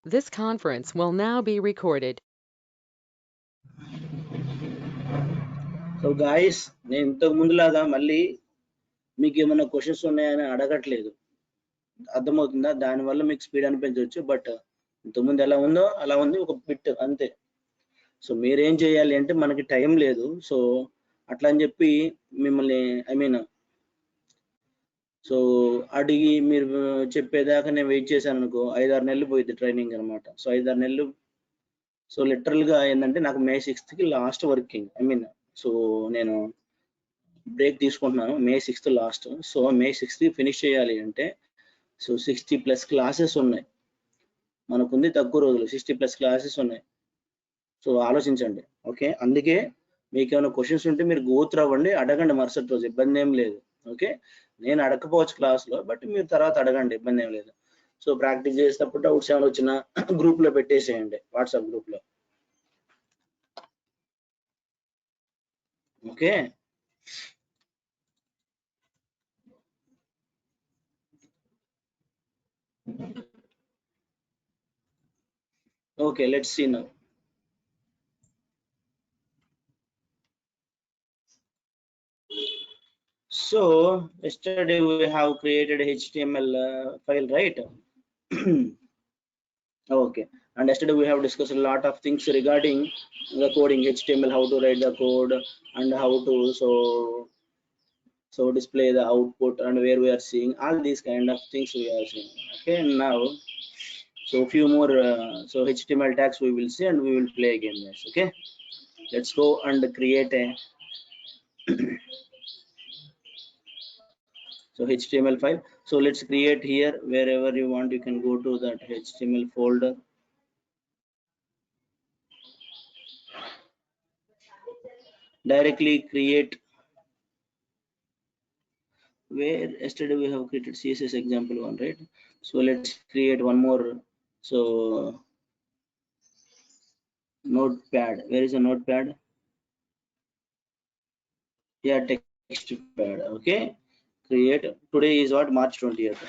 This conference will now be recorded. So guys, నేను ఇంతకు ముందులాగా మళ్ళీ మీకు ఏమైనా క్వశ్చన్స్ ఉన్నాయని అడగట్లేదు, అర్థమవుతుందా? దానివల్ల మీకు స్పీడ్ అనిపించవచ్చు, బట్ ఇంతకుముందు ఎలా ఉందో అలా ఉంది, ఒక బిట్ అంతే. సో మీరేం చేయాలి అంటే, మనకి టైం లేదు, సో అట్లా అని చెప్పి మిమ్మల్ని సో అడిగి మీరు చెప్పేదాకా నేను వెయిట్ చేశాను అనుకో, 5-6 నెలలు పోయింది ట్రైనింగ్ అనమాట. సో 5-6 నెలలు, సో లిటరల్గా ఏంటంటే నాకు May 6th last working, so నేను బ్రేక్ తీసుకుంటున్నాను. May 6th last. So May 6th finish చేయాలి అంటే, సో 60+ క్లాసెస్ ఉన్నాయి మనకుంది, తక్కువ రోజులు 60+ క్లాసెస్ ఉన్నాయి. సో ఆలోచించండి, ఓకే? అందుకే మీకు ఏమైనా క్వశ్చన్స్ ఉంటే మీరు గోత్రు అవ్వండి, అడగండి మరుసటి రోజు, ఇబ్బంది ఏం లేదు, ఓకే? నేను అడగకపోవచ్చు క్లాస్లో, బట్ మీరు తర్వాత అడగండి, ఇబ్బంది ఏం లేదు. సో ప్రాక్టీస్ చేసేటప్పుడు డౌట్స్ ఏమైనా వచ్చిన గ్రూప్లో పెట్టేసేయండి, వాట్సాప్ గ్రూప్లో, okay? Okay, let's see now. So yesterday we have created HTML file, right? Okay, and yesterday we have discussed a lot of things regarding the coding HTML, how to write the code and how to so display the output, and where we are seeing all these kind of things we are seeing. Okay, now so few more so HTML tags we will see, and we will play again, guys. Okay, let's go and create a so HTML file. So let's create here, wherever you want you can go to that HTML folder. Directly create where yesterday we have created CSS example one, right? So let's create one more. So notepad, where is a notepad? Yeah, text pad. Okay, create. Today is what, March 20th.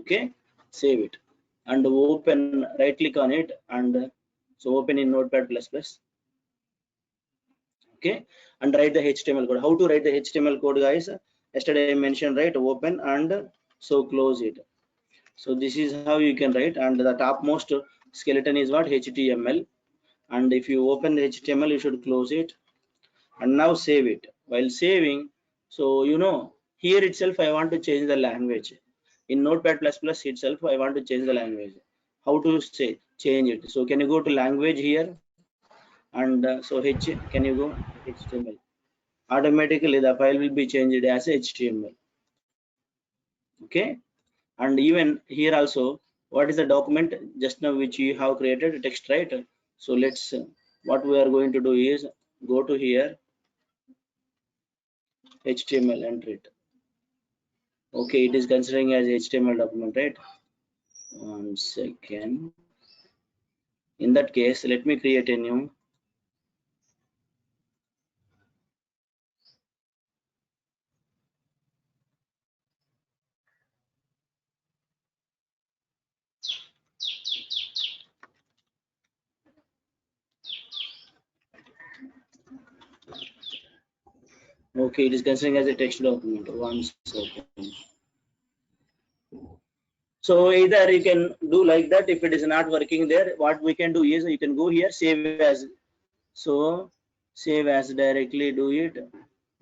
Okay, save it and open, right click on it, and so open in Notepad++. Okay, and write the HTML code. How to write the HTML code, guys? Yesterday I mentioned, right? Open and so close it. So this is how you can write, and the topmost skeleton is what, HTML, and if you open the HTML you should close it, and now save it. While saving, so here itself I want to change the language. In Notepad++ itself I want to change the language. How to say change it? So can you go to language here, and so can you go HTML? Automatically the file will be changed as HTML. Okay, and even here also, what is the document just now which you have created? Text, right? So let's what we are going to do is go to here, HTML, enter it. Okay, it is considering as HTML document, right? 1 second. In that case, let me create a new. Okay, it is considering as a text document. 1 second. So either you can do like that. If it is not working there, what we can do is you can go here, save as. So save as, directly do it,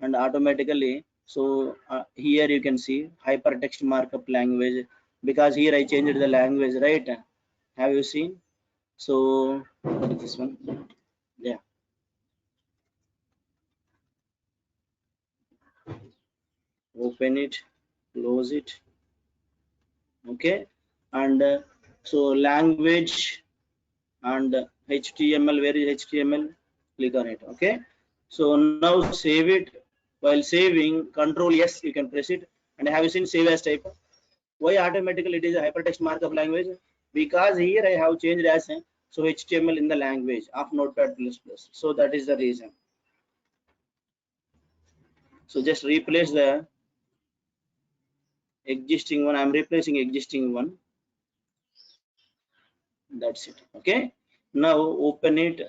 and automatically, so here you can see hypertext markup language, because here I changed the language, right? Have you seen? So what is this one? Yeah, open it, close it. Okay, and so language and HTML, where is HTML? Click on it. Okay, so now save it. While saving, Control S you can press it, and have you seen save as type? Why automatically it is a hypertext markup language? Because here I have changed as so HTML in the language of Notepad++. So that is the reason. So just replace the existing one. I'm replacing existing one. That's it. Okay. Now open it.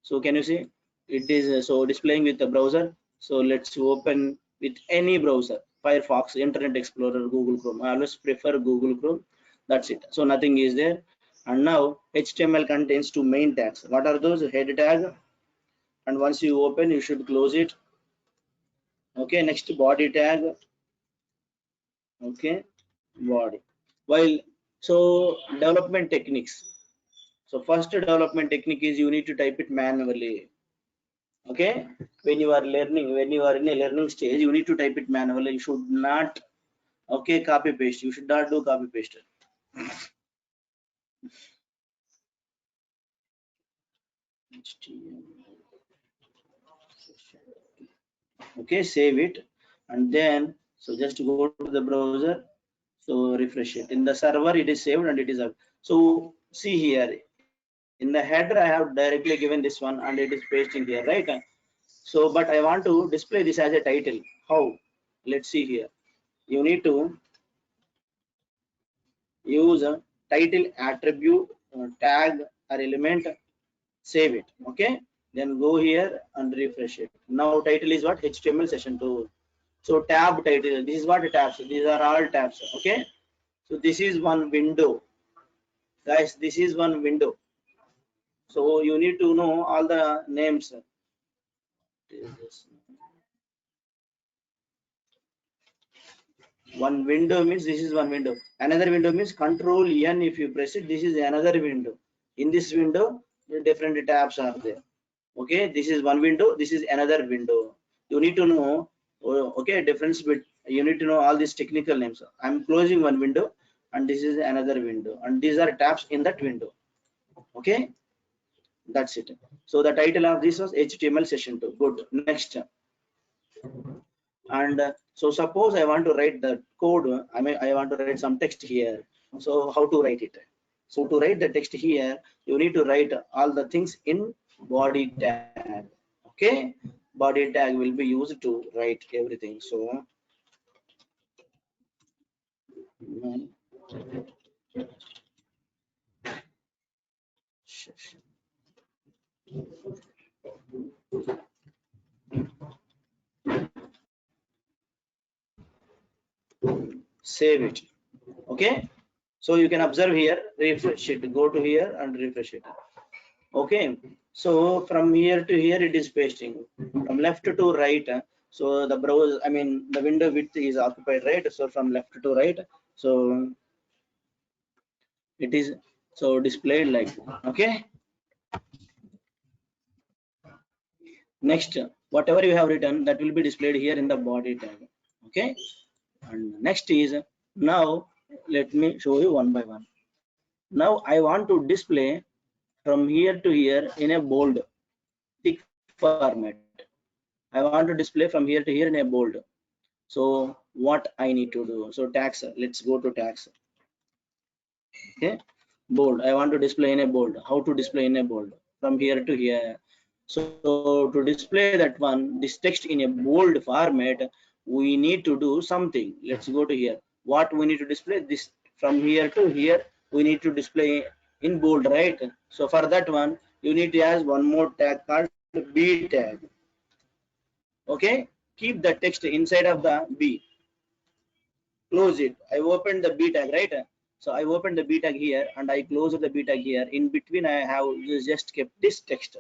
So can you see it is so displaying with the browser. So let's open with any browser, Firefox, Internet Explorer, Google Chrome. I always prefer Google Chrome. That's it. So nothing is there. And now HTML contains two main tags. What are those? Head tag, and once you open you should close it. Okay, next body tag. Okay, body. While so development techniques. So first development technique is you need to type it manually. Okay, when you are learning, when you are in a learning stage, you need to type it manually. You should not, okay, copy paste. You should not do copy paste. Okay, save it, and then so just go to the browser. So refresh it. In the server, it is saved and it is up. So see here in the header, I have directly given this one and it is pasting here, right? So, but I want to display this as a title. How? Let's see here. You need to use a title attribute, tag or element, save it. Okay, then go here and refresh it. Now title is what? HTML session 2. So tab title, this is what tabs, these are all tabs. Okay, so this is one window, guys, this is one window. So you need to know all the names. One window means this is one window. Another window means Control N. If you press it, this is another window. In this window, the different tabs are there. Okay, this is one window. This is another window. You need to know. Okay, difference. But you need to know all these technical names. I'm closing one window, and this is another window, and these are tabs in that window. Okay, that's it. So the title of this was HTML session 2. Good. Next. And so suppose I want to write the code, I want to write some text here. So how to write it? So to write the text here, you need to write all the things in body tag. Okay, body tag will be used to write everything. So save it. Okay, so you can observe here, refresh it, go to here and refresh it. Okay, so from here to here it is pasting, from left to right. So the browser, the window width is occupied, right? So from left to right, so it is so displayed like, okay. Next, whatever you have written, that will be displayed here in the body tag. Okay, and next is, now let me show you one by one. Now I want to display from here to here in a bold thick format. I want to display from here to here in a bold. So what I need to do? So tags, let's go to tags. Okay, bold. I want to display in a bold. How to display in a bold? From here to here. So to display that one, this text in a bold format, we need to do something. Let's go to here. What we need to display? This from here to here, we need to display in bold, right? So for that one, you need to add one more tag called B tag. Okay, keep the text inside of the B. Close it. I opened the B tag, right? So I opened the B tag here and I closed the B tag here. In between, I have just kept this text.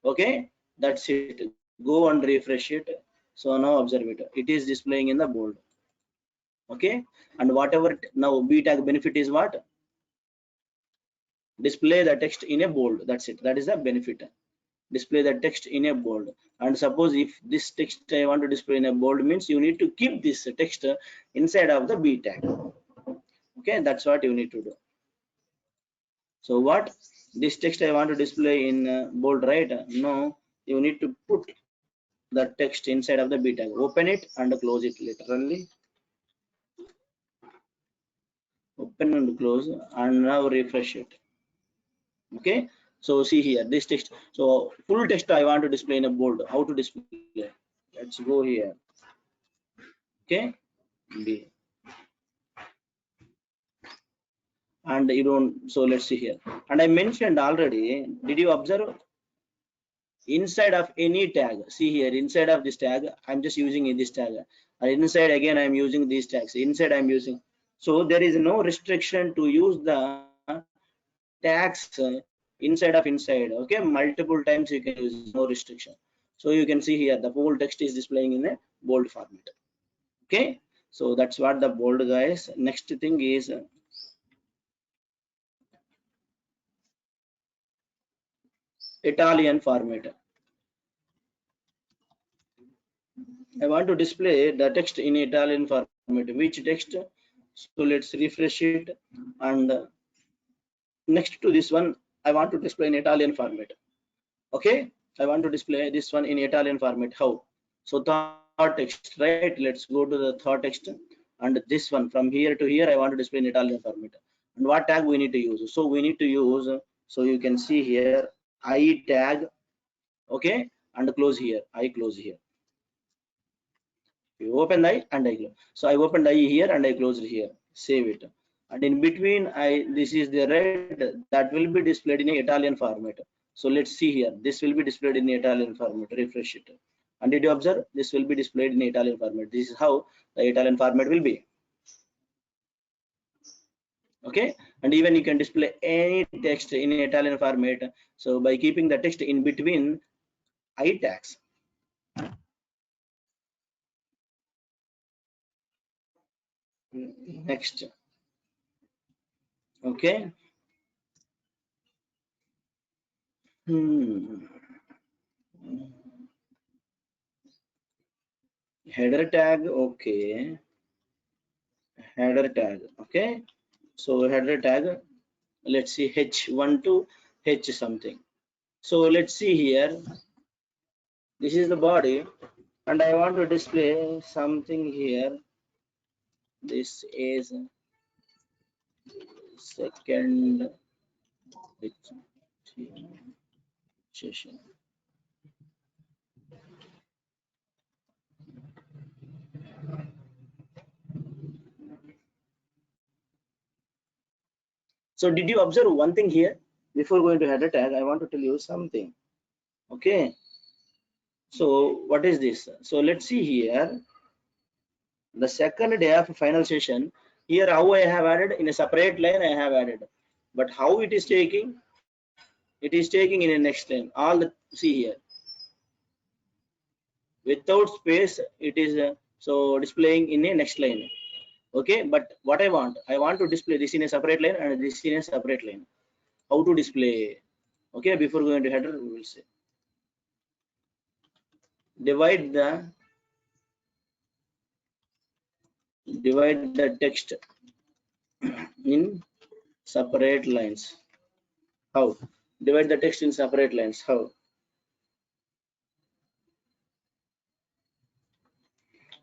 Okay, that's it. Go and refresh it. So now observe it. It is displaying in the bold. Okay, and whatever now B tag benefit is what? Display the text in a bold. That's it. That is the benefit. Display the text in a bold. And suppose if this text I want to display in a bold means you need to keep this text inside of the B tag. Okay, that's what you need to do. So what this text I want to display in bold, right? No, you need to put the text inside of the B tag. Open it and close it literally. Open and close and now refresh it. Okay, so see here this text. So full text I want to display in a bold. How to display? Let's go here. Okay, B. and you don't. So let's see here, and I mentioned already, did you observe inside of any tag? See here, inside of this tag I'm just using this tag, and inside again I'm using these tags, inside I'm using. So there is no restriction to use the tags inside of inside. Okay, multiple times you can use, no restriction. So you can see here the whole text is displaying in a bold format. Okay, so that's what the bold, guys. Next thing is Italian format. I want to display the text in Italian format. Which text? So let's refresh it, and next to this one I want to display in Italian format. Okay, I want to display this one in Italian format. How? So third text, right? Let's go to the third text, and this one from here to here I want to display in Italian format. And what tag we need to use? So we need to use, so you can see here, I tag. Okay, and close here, I close here. You open the I and I close. So I opened I here and I closed here. Save it. And in between, this is the red that will be displayed in Italian format. So let's see here. This will be displayed in Italian format. Refresh it. And did you observe? This will be displayed in Italian format. This is how the Italian format will be. Okay, and even you can display any text in Italian format. So by keeping the text in between I tags. Next. Okay. Header tag. Okay, header tag. Okay, so header tag, let's see, h1 to h something. So let's see here, this is the body, and I want to display something here. This is second session. So did you observe one thing here? Before going to header tag, I want to tell you something. Okay, so what is this? So let's see here, the second day of final session. Here how I have added in a separate line, I have added, but how it is taking, it is taking in a next line. All the, see here, without space it is so displaying in a next line. Okay, but what I want to display this in a separate line and this in a separate line. How to display? Okay, before going to header, we will say divide the text in separate lines. How? Divide the text in separate lines. How?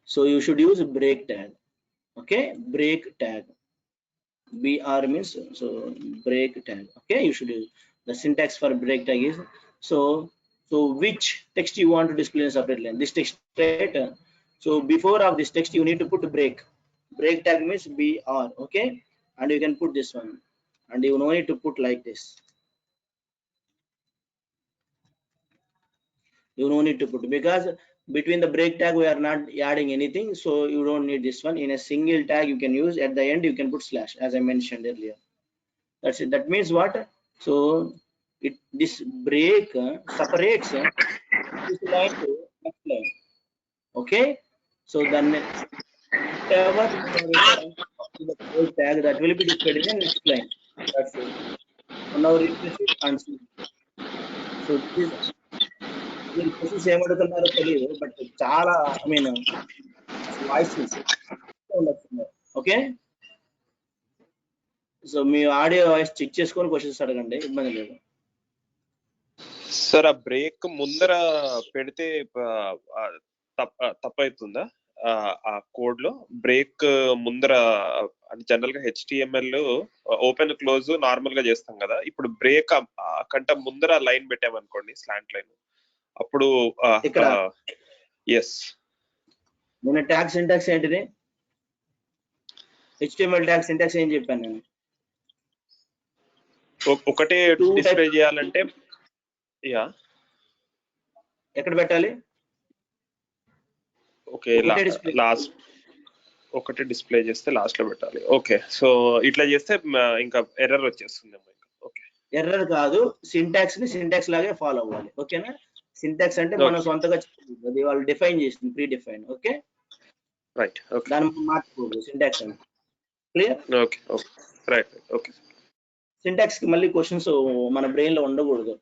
So you should use break tag. Okay, break tag. BR means, so break tag. Okay, you should use the syntax for break tag is, so which text you want to display in a separate line? This text, right? So before of this text you need to put break. Break tag means BR. Okay, and you can put this one, and you no need to put like this. You no need to put, because between the break tag we are not adding anything, so you don't need this one. In a single tag you can use, at the end you can put slash, as I mentioned earlier. That's it. That means what? So this break separates this line to next line. Okay, so then whatever the break tag, that will be displayed in the next line. That's it. So now refresh it and see. So this is, మీరు questions ఏమడుగుతున్నారో తెలియదు, but చాలా I mean voice వస్తున్నారు. Okay, so మీ audio voice check చేసుకొని questions అడగండి, ఇబ్బంది లేదు. Sir ఆ break ముందర పెడితే తప్పవుతుందా ఆ కోడ్ లో? బ్రేక్ ముందర జనరల్ గా HTML ఓపెన్ క్లోజ్ నార్మల్ గా చేస్తాం కదా, ఇప్పుడు బ్రేక్ కంట ముందర లైన్ పెట్టామనుకోండి, స్లాంట్ లైన్, అప్పుడు ఎస్ నేను ట్యాగ్ సింటాక్స్ ఏంటిది? HTML ట్యాగ్ సింటాక్స్ ఏం చెప్పాను నేను? ఒకటే Two డిస్ప్లే types. చేయాలంటే యా ఎక్కడ పెట్టాలి? ఓకే ఒకటే డిస్ప్లే. లాస్ట్ ఒకటే డిస్ప్లే చేస్తే లాస్ట్ లో పెట్టాలి. ఓకే సో ఇట్లా చేస్తే ఇంకా ఎర్రర్ వచ్చేస్తుంది. ఓకే ఎర్రర్ కాదు, సింటాక్స్ ని సింటాక్స్ లాగే ఫాలో అవ్వాలి. ఓకేనా? సింటాక్స్ అంటే మనం సొంతగా అది వాళ్ళు డిఫైన్ చేసింది, pre define. Okay right. Okay దాన్ని మనం మార్చుకోవద్దు సింటాక్స్ అంటే. Clear? Okay okay right okay. Syntax కి మళ్ళీ క్వశ్చన్స్ మన బ్రెయిన్ లో ఉండకూడదు.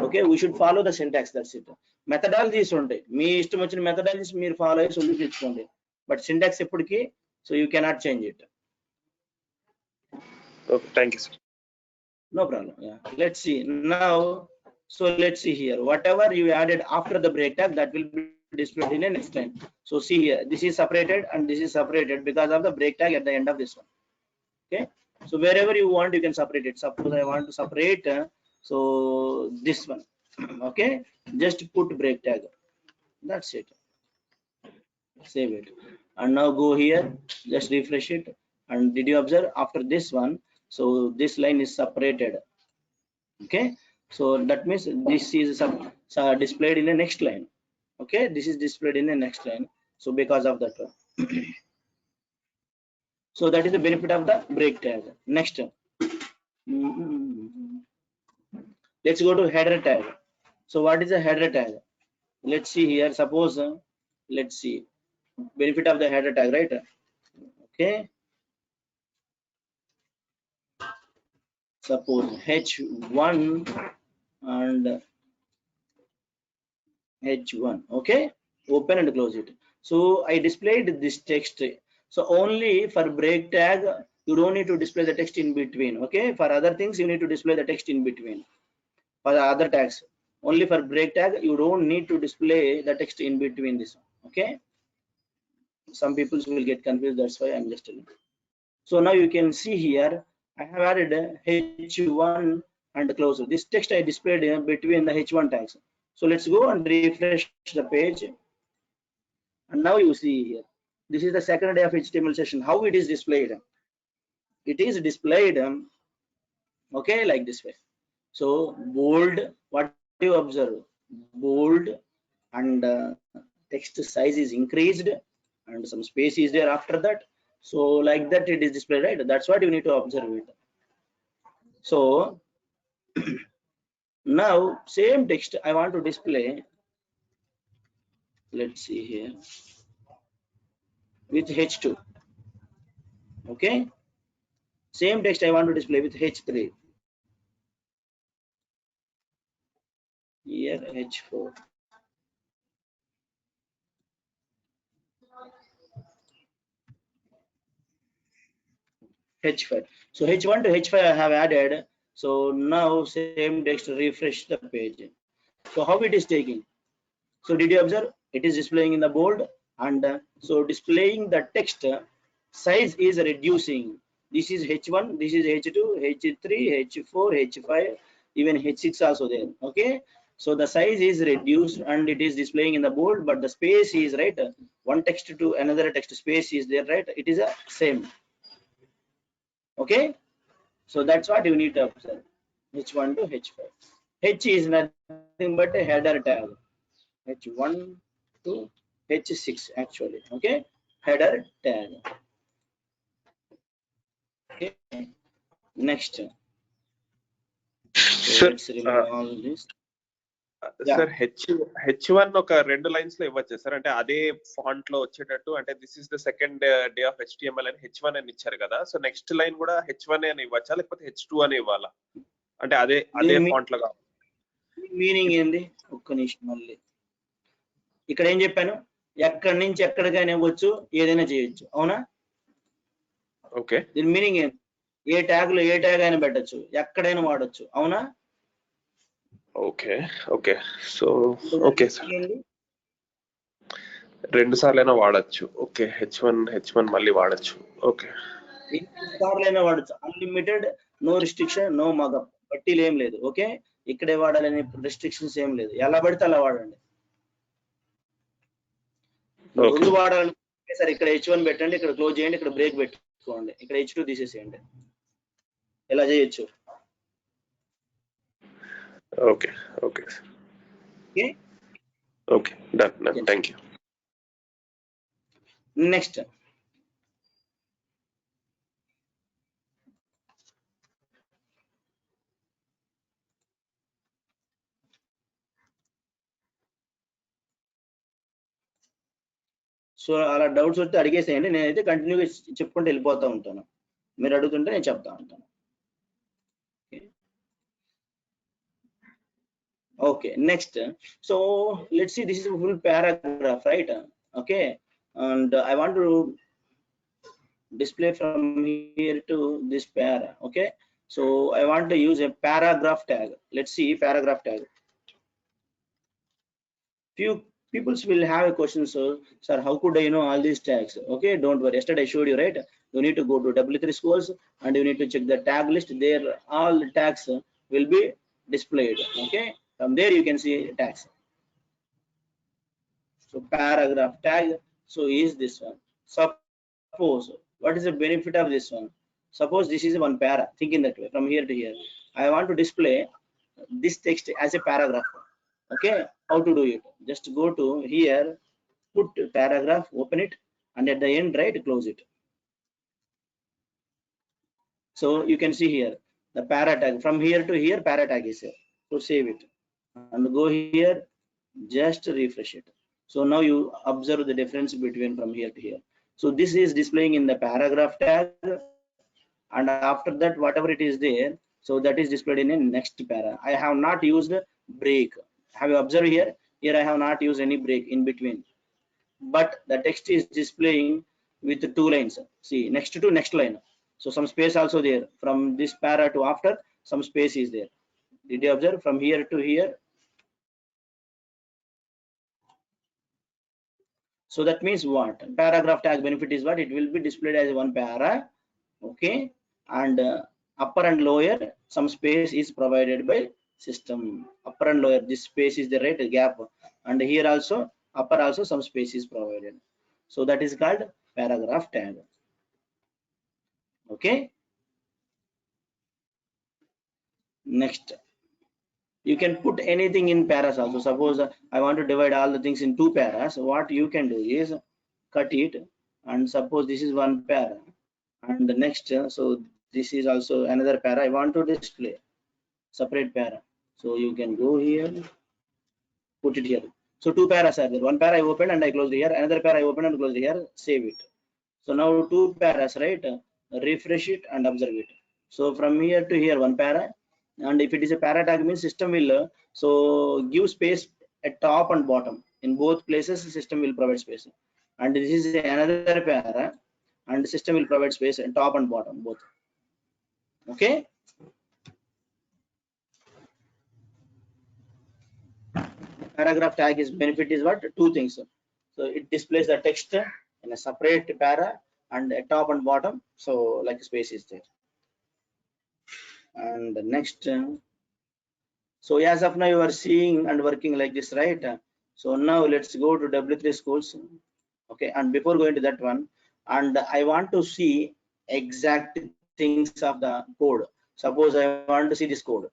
Okay we should follow the syntax, that's it. Methodologies ఉంటాయి, మీ ఇష్టం వచ్చిన మెథడాలజీస్ మీరు ఫాలో అయ్యి సొల్యూషన్ ఇచ్చుకోండి, బట్ సింటాక్స్ ఎప్పటికీ so you cannot change it. Okay thank you sir. No problem. Yeah. Let's see now. So let's see here. Whatever you added after the break tag, that will be displayed in the next line. So see here, this is separated and this is separated because of the break tag at the end of this one. Okay. So wherever you want, you can separate it. Suppose I want to separate. So this one. Okay. Just put break tag. That's it. Save it. And now go here. Just refresh it. And did you observe after this one? So this line is separated. Okay, so that means this is displayed in the next line. Okay, this is displayed in the next line. So because of that one. So that is the benefit of the break tag. Next, let's go to header tag. So what is a header tag? Let's see here. Suppose let's see benefit of the header tag, right? Okay, suppose h1 and h1. Okay, open and close it. So I displayed this text. So only for break tag you don't need to display the text in between. Okay, for other things you need to display the text in between. For the other tags, only for break tag you don't need to display the text in between this one. Okay, some people will get confused, that's why I'm just telling. So now you can see here I have added h1 and close. This text I displayed between the h1 tags. So let's go and refresh the page, and now you see here this is the second day of HTML session. How it is displayed? It is displayed okay like this way. So bold, what do you observe? Bold and text size is increased and some space is there after that. So like that it is displayed, right? That's what you need to observe it. So now same text I want to display. Let's see here with h2. Okay, same text I want to display with h3. Here h4. h5. So h1 to h5 I have added. So now same text, refresh the page. So how it is taking? So did you observe? It is displaying in the bold, and so displaying the text size is reducing. This is h1, this is h2, h3, h4, h5, even h6 also there. Okay, so the size is reduced and it is displaying in the bold, but the space is right, one text to another text space is there, right? It is a same. Okay, so that's what you need to observe. h1 to h5. H is nothing but a header tag. h1 to h6 actually. Okay, header tag. Okay, next. So let's remove all this. Sir h1 ఒక 2 lines లో ఇవ్వచ్చు sir, అంటే అదే font లో వచ్చేటట్టు. అంటే this is the second day of HTML అని h1 అని ఇచ్చారు కదా, సో నెక్స్ట్ లైన్ కూడా h1 అని ఇవ్వచ్చా లేకపోతే h2 అని ఇవ్వాలా? అంటే అదే ఫాంట్ లో కావాలి. మీనింగ్ ఏంది? ఒక్క నిమిషం, మళ్ళీ ఇక్కడ ఏం చెప్పాను? ఎక్కడి నుంచి ఎక్కడికైనా ఇవ్వచ్చు, ఏదైనా చేయొచ్చు, అవునా? ఓకే, దీని మీనింగ్ ఏంది? ఏ ట్యాగ్ లో ఏ ట్యాగ్ అయినా పెట్టచ్చు, ఎక్కడైనా వాడచ్చు, అవునా? Okay okay, so okay sir, 2 సార్లైనా వాడచ్చు. ఓకే, h1 మళ్ళీ వాడచ్చు. ఓకే, ఎన్ని సార్లైనా వాడచ్చు, అన్లిమిటెడ్, నో రిస్ట్రిక్షన్, నో మగప్, పట్టీలు ఏం లేదు. ఓకే, ఇక్కడే వాడాలని రెస్ట్రిక్షన్స్ ఏం లేదు, ఎలా పడితే అలా వాడండి. ముందు వాడాలంటే సరే ఇక్కడ h1 పెట్టండి, ఇక్కడ క్లోజ్ చేయండి, ఇక్కడ బ్రేక్ పెట్టుకోండి, ఇక్కడ h2 తీసేసేయండి, ఎలా చేయొచ్చు. Okay. Okay. Okay. Done. Yes. Thank you. Next. So అలా డౌట్స్ వస్తే అడిగేసేయండి, నేనైతే కంటిన్యూగా చెప్పుకుంటూ వెళ్ళిపోతూ ఉంటాను, మీరు అడుగుతుంటే నేను చెప్తా ఉంటాను. Okay, next. So let's see, this is a full paragraph, right? Okay, and I want to display from here to this para. Okay, so I want to use a paragraph tag. Let's see paragraph tag. Few people will have a question, so sir, how could I know all these tags? Okay, don't worry, yesterday I showed you, right? You need to go to W3 Schools and you need to check the tag list. There all the tags will be displayed. Okay, from there you can see tags. So paragraph tag, so is this one. Suppose, what is the benefit of this one? Suppose this is one para, think in that way, from here to here I want to display this text as a paragraph. Okay, how to do it? Just go to here, put paragraph, open it, and at the end, right, close it. So you can see here the para tag, from here to here para tag is here. So save it and go here, just refresh it. So now you observe the difference between from here to here. So this is displaying in the paragraph tag, and after that whatever it is there, so that is displayed in a next para. I have not used break. Have you observed here? Here I have not used any break in between, but the text is displaying with 2 lines. See, next to next line, so some space also there. From this para to after, some space is there. Did you observe? From here to here. So that means what? Paragraph tag benefit is what? It will be displayed as one para. Okay, and upper and lower, some space is provided by system. Upper and lower, this space is the right gap, and here also upper also some space is provided. So that is called paragraph tag. Okay, next, you can put anything in paras also. Suppose I want to divide all the things in 2 paras. What you can do is cut it, and suppose this is one para, and the next, so this is also another para. I want to display separate para, so you can go here, put it here. So 2 paras are there. One para I opened and I closed here, another para I opened and closed here. Save it. So now 2 paras, right? Refresh it and observe it. So from here to here one para, and if it is a para tag means system will so give space at top and bottom. In both places system will provide space, and this is another para, and system will provide space at top and bottom both. Okay, paragraph tag is benefit is what? 2 things. So it displays the text in a separate para and at top and bottom, so like space is there. And the next, so as of now you are seeing and working like this, right? So now let's go to W3 Schools. Okay, and before going to that one, and I want to see exact things of the code. Suppose I want to see this code.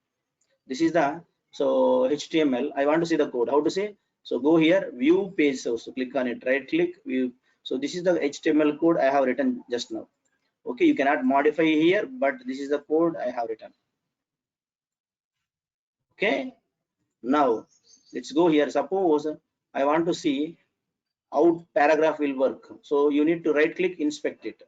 This is the, so HTML, I want to see the code. How to say? So go here, view page source, so click on it, right click, view. So this is the HTML code I have written just now. Okay, you cannot modify here, but this is the code I have written. Okay, now let's go here. Suppose I want to see how paragraph will work. So you need to right click, inspect it.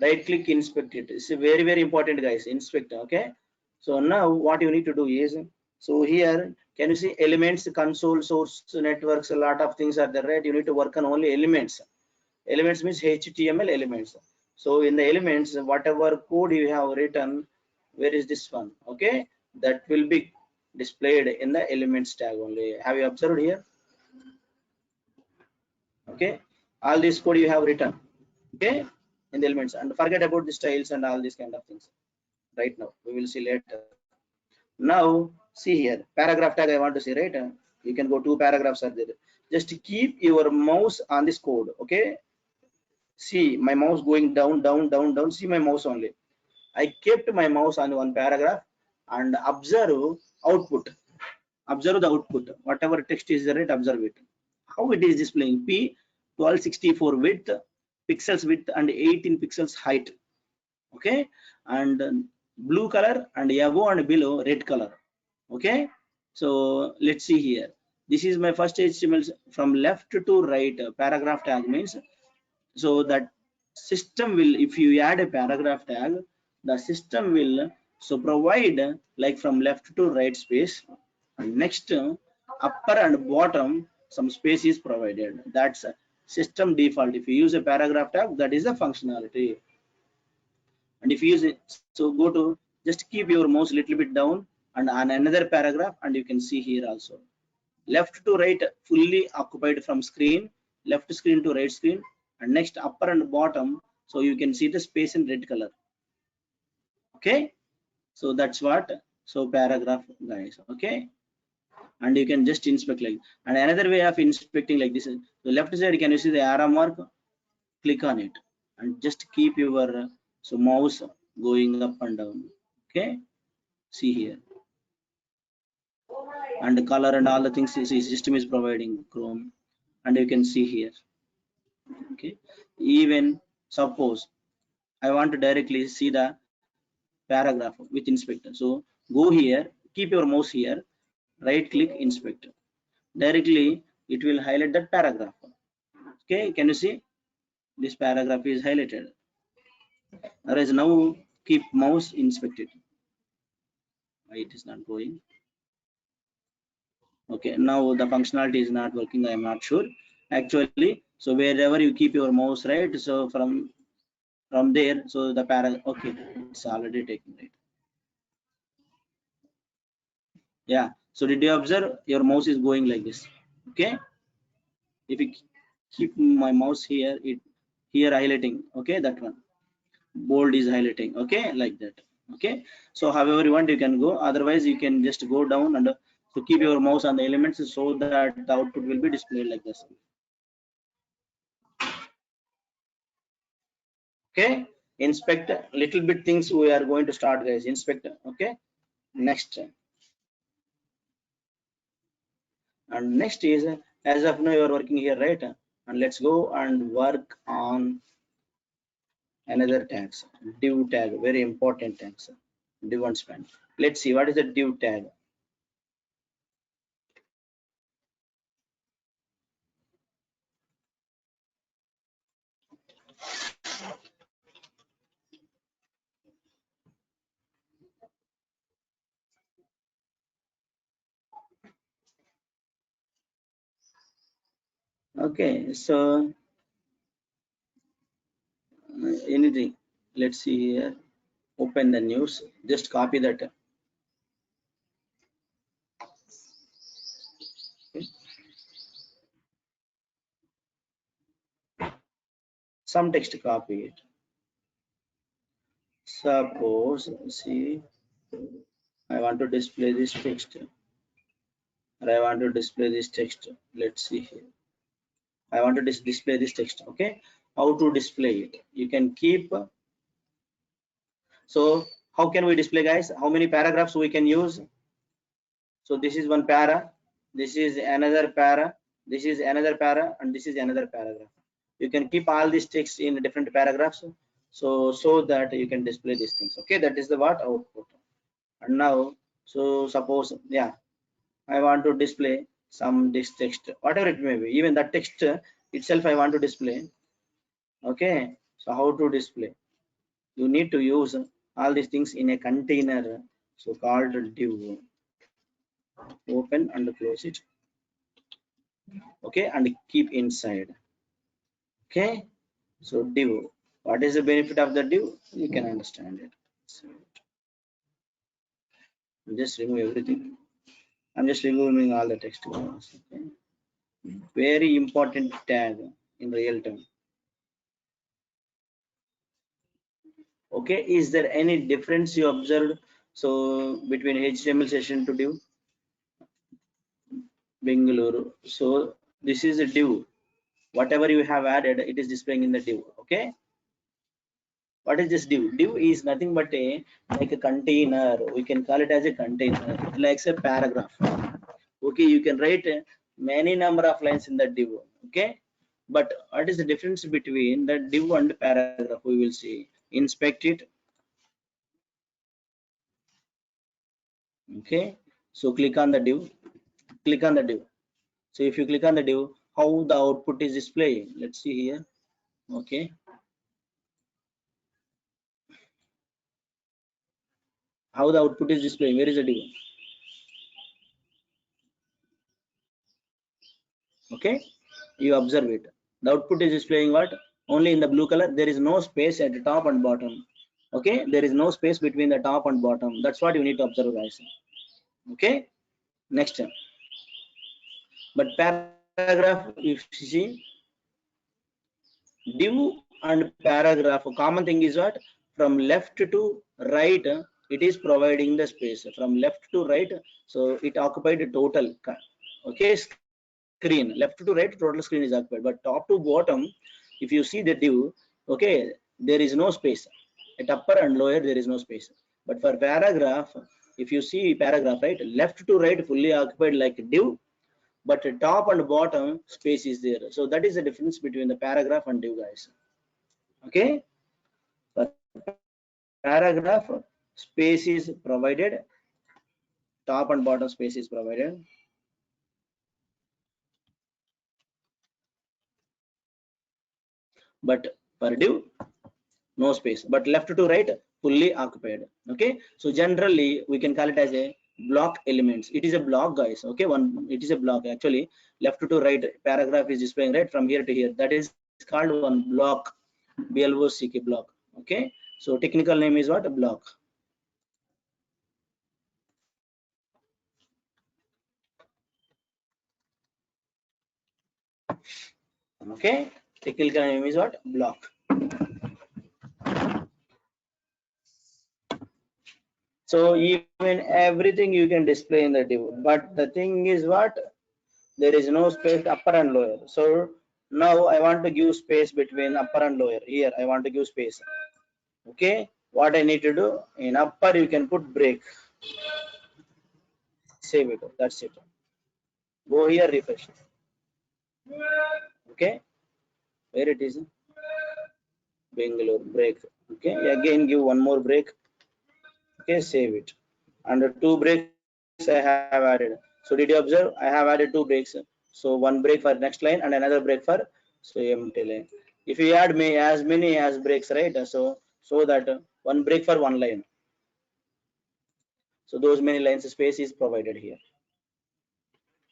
Right click, inspect it. It's very, very important, guys. Inspect. Okay, so now what you need to do is, so here can you see elements, console, source, networks, a lot of things are there, right? You need to work on only elements. Elements means HTML elements. So in the elements, whatever code you have written, where is this one? Okay, that will be displayed in the elements tag only. Have you observed here? Okay, all this code you have written, okay, in the elements, and forget about the styles and all these kind of things. Right now we will see later. Now see here, paragraph tag I want to see, right? You can go 2 paragraphs are there. Just keep your mouse on this code. Okay, see my mouse going down, down, down, down. See my mouse only. I kept my mouse on one paragraph, and observe output. Observe the output. Whatever text is there, observe it. How it is displaying? P 1264 width, pixels width, and 18 pixels height. Okay, and blue color, and above and below red color. Okay, so let's see here. This is my first HTML from left to right. Paragraph tag means, so that system will, if you add a paragraph tag, the system will so provide like from left to right space, and next upper and bottom some space is provided. That's system default. If you use a paragraph tag, that is the functionality. And if you use it, so go to, just keep your mouse a little bit down and on another paragraph, and you can see here also left to right fully occupied from screen, left screen to right screen, and next upper and bottom, so you can see the space in red color. Okay, so that's what, so paragraph guys. Okay, and you can just inspect like, and another way of inspecting like this is the left side. Can you see the arrow mark? Click on it and just keep your so mouse going up and down. Okay, see here, and the color and all the things is system is providing Chrome, and you can see here. Okay, even suppose I want to directly see the paragraph with inspector, so go here, keep your mouse here, right click inspector, directly it will highlight that paragraph. Okay, can you see this paragraph is highlighted? Whereas now keep mouse inspected. Why it is not going? Okay, now the functionality is not working. I am not sure actually. So wherever you keep your mouse, right, so from there, so the okay, it's already taken, right? Yeah, so did you observe your mouse is going like this? Okay, if you keep my mouse here, it here highlighting. Okay, that one bold is highlighting. Okay, like that. Okay, so however you want, you can go, otherwise you can just go down and so keep your mouse on the elements so that the output will be displayed like this. Okay, inspect little bit things we are going to start guys. Inspect. Okay, next, and next is, as of now you are working here, right? And let's go and work on another tags, div tag, very important tags, div and span. Let's see what is the div tag. Okay, so anything, let's see here, open the news, just copy that. Okay. Some text, copy it. Suppose, see, I want to display this text, or I want to display this text. Let's see here, I want to display this text. Okay, how to display it? You can keep, so how can we display guys? How many paragraphs we can use? So this is one para, this is another para, this is another para, and this is another paragraph. You can keep all these text in different paragraphs, so that you can display these things. Okay, that is the what output. And now, so suppose, yeah, I want to display some this text, whatever it may be, even that text itself I want to display. Okay, so how to display? You need to use all these things in a container, so called div. Open and close it. Okay, and keep inside. Okay, so div, what is the benefit of the div? You can understand it. So just remove everything. I'm just removing all the text. Okay, very important tag in real time. Okay, is there any difference you observed so between HTML session to div? Bengaluru, so this is a div, whatever you have added, it is displaying in the div. Okay, What is this div? Div is nothing but a like a container. We can call it as a container. It likes a paragraph. Okay, you can write many number of lines in the div. Okay, but what is the difference between the div and paragraph? We will see. Inspect it. Okay, so click on the div. Click on the div. So if you click on the div, how the output is displaying? Let's see here. Okay, how the output is displaying? Where is the div? Okay, you observe it. The output is displaying what? Only in the blue color. There is no space at the top and bottom. Okay, there is no space between the top and bottom. That's what you need to observe, guys. Okay, next. But paragraph, if you see, div and paragraph, common thing is what? From left to right, it is providing the space from left to right. So it occupied the total, okay, screen. Left to right, total screen is occupied, but top to bottom, if you see the div, okay, there is no space. At upper and lower there is no space. But for paragraph, if you see paragraph, right, left to right fully occupied like div, but top and bottom space is there. So that is the difference between the paragraph and div, guys. Okay, for paragraph, space is provided, top and bottom space is provided. But for div, no space, but left to right fully occupied. Okay, so generally we can call it as a block elements. It is a block, guys. Okay, it is a block. Actually, left to right paragraph is displaying right from here to here. That is called one block. BLOCK block. Okay, so technical name is what? A block. Okay, technical name is what? Block. So even everything you can display in the div, but the thing is what? There is no space upper and lower. So now I want to give space between upper and lower. Here I want to give space. Okay, what I need to do, in upper you can put break. Save it. That's it. Go here, refresh. Okay, where it is? Bangalore break. Okay, again give one more break. Okay, save it. Under two breaks I have added. So did you observe? I have added two breaks. So one break for next line and another break for so empty line. If you add as many as breaks, right? So that one break for one line. So those many lines space is provided here.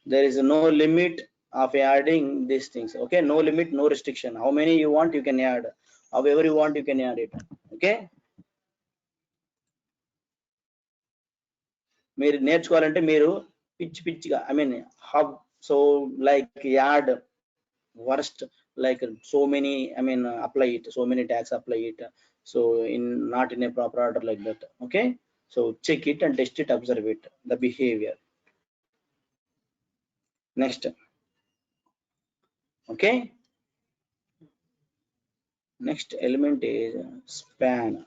There is no limit of adding these things. Okay, no limit, no restriction. How many you want you can add. However you want you can add it. Okay. మీరు నేర్చుకోవాలంటే మీరు పిచ్చిగా I mean hub so like add worst like so many I mean apply it, so many tags apply it, so in not in a proper order like that. Okay, so check it and test it, observe it, the behavior. Next. Okay, next element is span.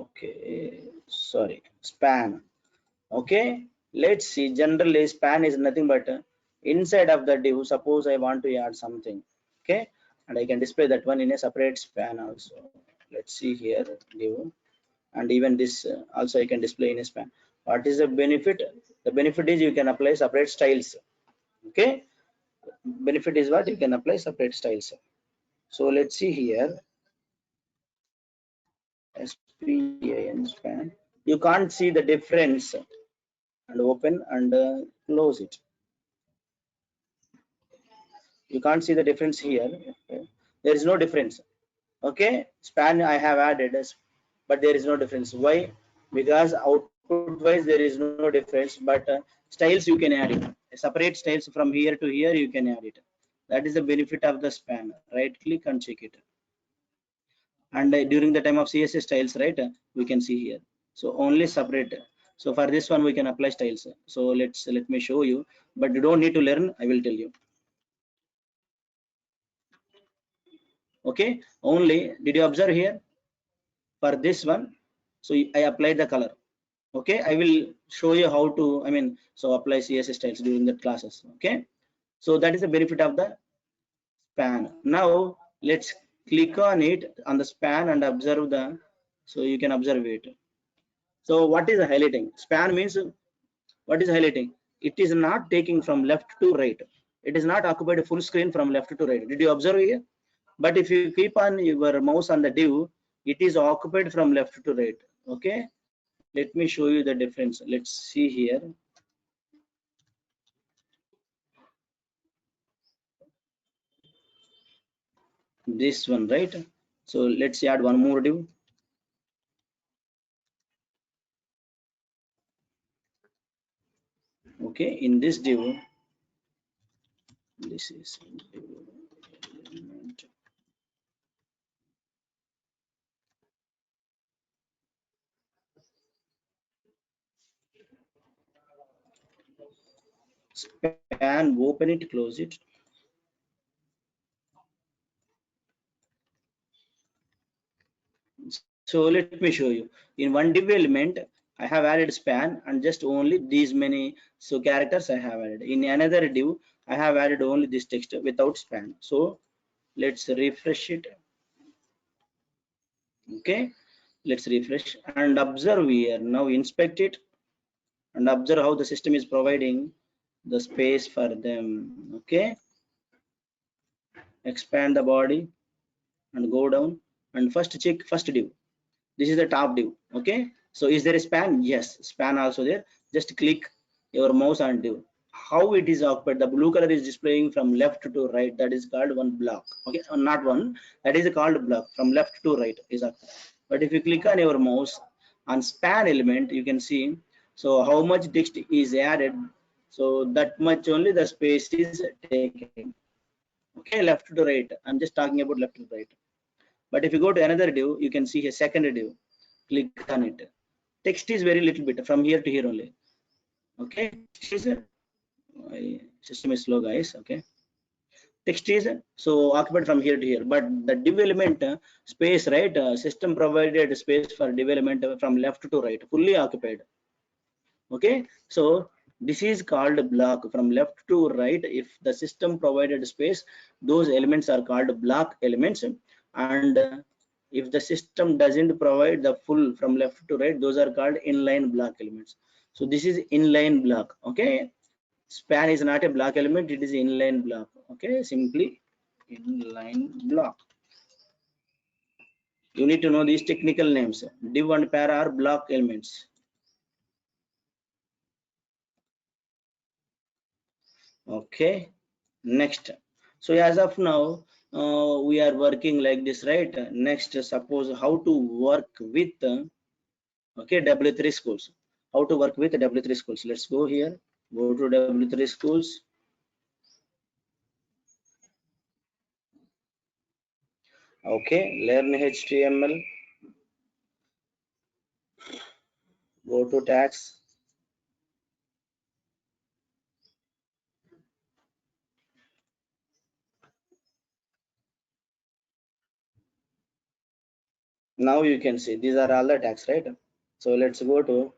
Okay, sorry, span. Okay, let's see. Generally span is nothing but inside of the div. Suppose I want to add something. Okay, and I can display that one in a separate span also. Let's see here, div, and even this also I can display in a span. What is the benefit? The benefit is you can apply separate styles. Okay, benefit is what? You can apply separate styles. So let's see here, SPAN span. You can't see the difference, and open and close it. You can't see the difference here. There is no difference. Okay, span I have added, but there is no difference. Why? Because output wise there is no difference, but styles you can add it. Separate styles from here to here you can add it. That is the benefit of the span. Right click and check it. And during the time of CSS styles, right, we can see here. So only separate. So for this one we can apply styles. So let me show you, but you don't need to learn, I will tell you. Okay, only did you observe here for this one? So I applied the color. Okay, I will show you how to, I mean, so apply CSS styles during the classes. Okay, so that is the benefit of the span. Now let's click on it on the span and observe the, so you can observe it. So what is highlighting? Span means, what is highlighting? It is not taking from left to right. It is not occupied full screen from left to right. Did you observe here? But if you keep on your mouse on the div, it is occupied from left to right. Okay, let me show you the difference. Let's see here. This one, right? So let's add one more div. Okay, in this div, this is element. Span, open it, close it. So let me show you. In one div element, I have added span and just only these many so characters I have added. In another div, I have added only this text without span. So let's refresh it. Okay, let's refresh and observe here. Now inspect it and observe how the system is providing the space for them. Okay, expand the body and go down and first check first div. This is the top div. Okay, so is there a span? Yes, span also there. Just click your mouse on div. How it is occupied, the blue color is displaying from left to right, that is called one block. Okay, not one, that is called block from left to right is occupied. But if you click on your mouse on span element, you can see so how much text is added, so that much only the space is taken. Okay, left to right, I'm just talking about left to right. But if you go to another div, you can see a second div. Click on it. Text is very little bit from here to here only. Okay, my system is slow, guys. Okay, text is so occupied from here to here, but the div element space, right? System provided space for div element from left to right, fully occupied. Okay, so this is called block from left to right. If the system provided space, those elements are called block elements, and if the system doesn't provide the full from left to right, those are called inline block elements. So this is inline block. Okay, span is not a block element, it is inline block. Okay, simply inline block. You need to know these technical names. Div and para are block elements. Okay, next. So as of now, we are working like this, right? Next, suppose how to work with okay, W3 schools. How to work with W3 schools. Let's go here. Go to W3 schools. Okay, learn HTML. Go to tags. Now you can see these are all the tags, right? So let's go to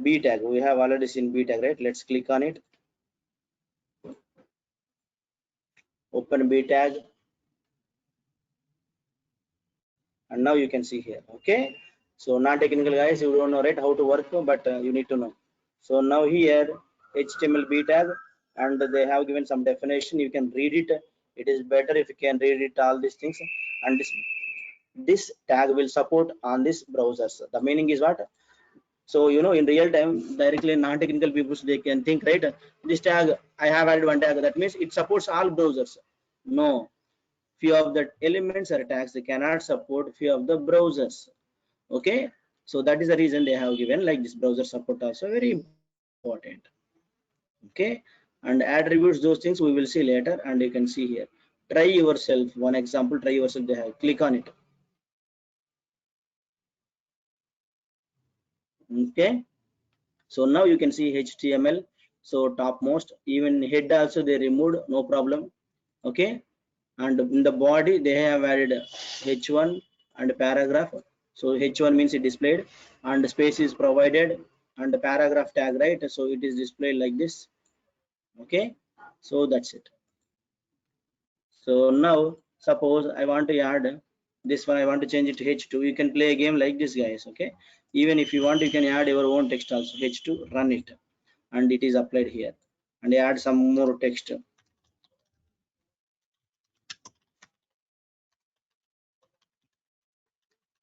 B tag. We have already seen B tag, right? Let's click on it. Open B tag. And now you can see here. Okay, so non-technical guys, you don't know, right, how to work, but you need to know. So now here HTML B tag, and they have given some definition. You can read it. It is better if you can read it all these things. And this tag will support on this browsers. The meaning is what? So you know, in real time, directly non-technical people, they can think, right, this tag I have added one tag, that means it supports all browsers. No, few of the elements or tags they cannot support few of the browsers. Okay, so that is the reason they have given like this browser support also very important. Okay, and attributes, those things we will see later. And you can see here, try yourself, one example, try yourself, they have, click on it. Okay, so now you can see HTML, so topmost, even head also they removed, no problem. Okay, and in the body they have added h1 and paragraph. So h1 means it displayed and space is provided and the paragraph tag, right? So it is displayed like this. Okay, so that's it. So now suppose I want to add this one, I want to change it to h2. You can play a game like this, guys. Okay, even if you want, you can add your own text also. h2, run it, and it is applied here, and add some more text.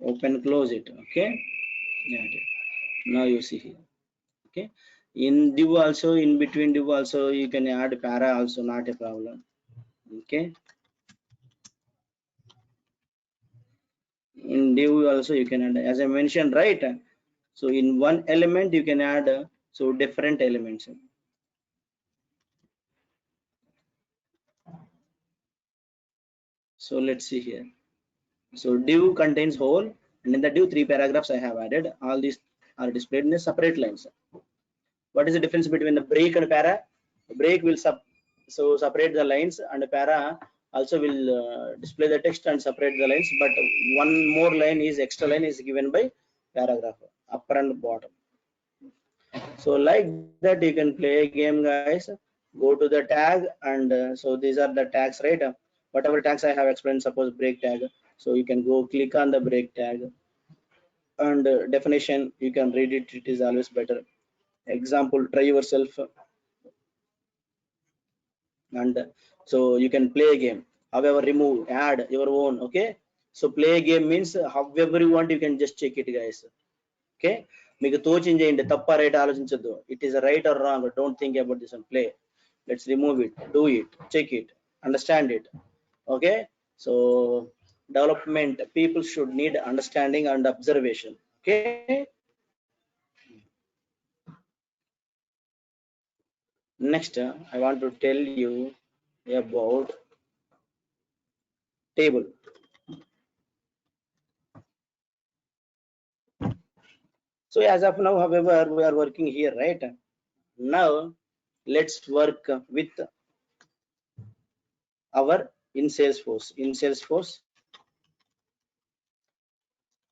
Open, close it. Okay, yeah, now you see here. Okay, in div also, in between div also you can add para also, not a problem. Okay, in div also you can add, as I mentioned, right? So in one element you can add so different elements. So let's see here. So div contains whole, and in the div 3 paragraphs I have added. All these are displayed in a separate lines. What is the difference between the break and para? Break will separate the lines, and para also will display the text and separate the lines, but one more line is extra line is given by paragraph, upper and bottom. So like that you can play a game, guys. Go to the tag, and so these are the tags, right? Whatever tags I have explained, suppose break tag, so you can go click on the break tag, and definition you can read it, it is always better. Example, try yourself, and so you can play a game. However, remove, add your own. Okay, so play a game means however you want, you can just check it, guys. Okay, మీకు తోచింది చేయండి, తప్ప right ఆలోచించద్దు. It is right or wrong, don't think about this one. Play, let's remove it, do it, check it, understand it. Okay, so development people should need understanding and observation. Okay, next I want to tell you about table. So as of now, however, we are working here, right? Now let's work with our in Salesforce. In Salesforce,